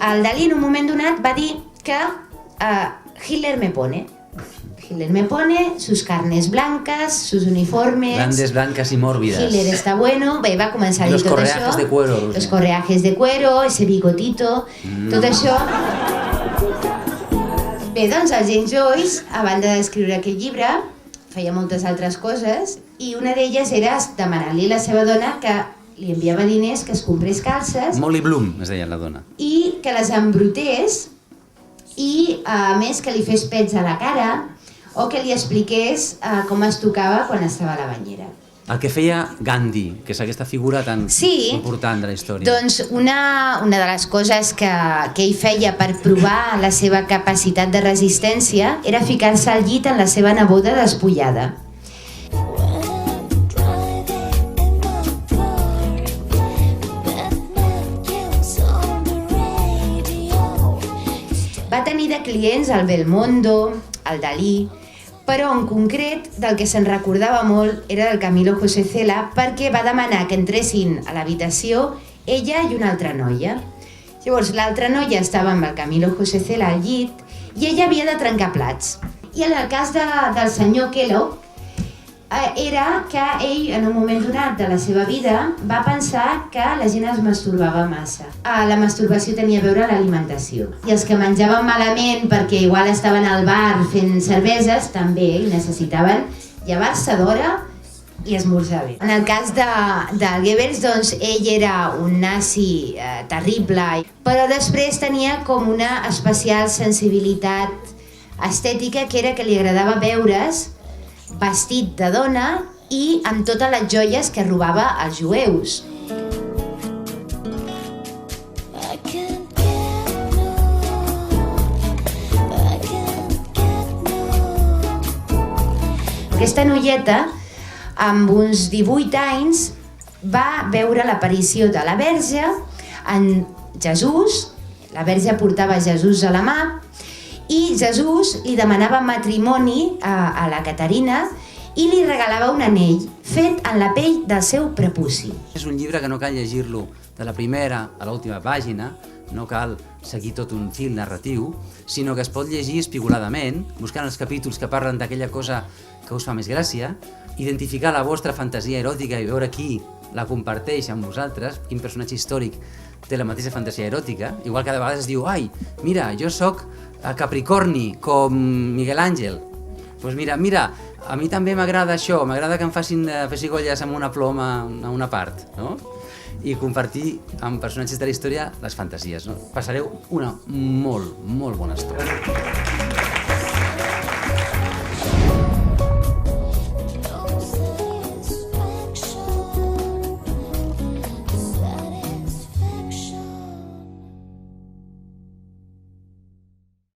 el Dalí en un moment donat va dir que Hitler me pone. Hitler me pone, sus carnes blancas, sus uniformes... Grandes, blancas y mórbidas. Hitler está bueno... Bé, va començar a dir los tot això. correajes de cuero. Los correajes de cuero, ese bigotito... Tot això... Bé, doncs el James Joyce, a banda d'escriure aquest llibre, feia moltes altres coses i una d'elles era demanar-li a la seva dona que li enviava diners, que es comprés calces... Molly Bloom, es deia la dona. I que les embrutés i, a més, que li fes pets a la cara o que li expliqués com es tocava quan estava a la banyera. El que feia Gandhi, que és aquesta figura tan important de la història. Doncs una de les coses que ell feia per provar la seva capacitat de resistència era ficar-se al llit amb la seva neboda despullada. Va tenir de clients el Belmondo, el Dalí, però en concret del que se'n recordava molt era del Camilo José Cela perquè va demanar que entressin a l'habitació ella i una altra noia. Llavors l'altra noia estava amb el Camilo José Cela al llit i ella havia de trencar plats. I en el cas del senyor Kellogg era que ell en un moment donat de la seva vida va pensar que la gent es masturbava massa. La masturbació tenia a veure amb l'alimentació. I els que menjaven malament perquè igual estaven al bar fent cerveses també necessitaven llevar-se d'hora i esmorzar bé. En el cas del Goebbels, doncs, ell era un nazi terrible, però després tenia com una especial sensibilitat estètica que era que li agradava veure's vestit de dona i amb totes les joies que robava als jueus. Aquesta noieta, amb uns 18 anys, va veure l'aparició de la Verge en Jesús. La Verge portava Jesús a la mà i Jesús li demanava matrimoni a la Caterina i li regalava un anell fet en la pell del seu prepuci. És un llibre que no cal llegir-lo de la primera a l'última pàgina, no cal seguir tot un fil narratiu, sinó que es pot llegir espigoladament, buscant els capítols que parlen d'aquella cosa que us fa més gràcia, identificar la vostra fantasia eròtica i veure qui la comparteix amb vosaltres, quin personatge històric té la mateixa fantasia eròtica, igual que de vegades es diu «Ai, mira, jo sóc Capricorni, com Miguel Àngel». Doncs mira, a mi també m'agrada això, m'agrada que em facin pessigolles amb una ploma a una part, no? I compartir amb personatges de la història les fantasies, no? Passareu una molt bona estona.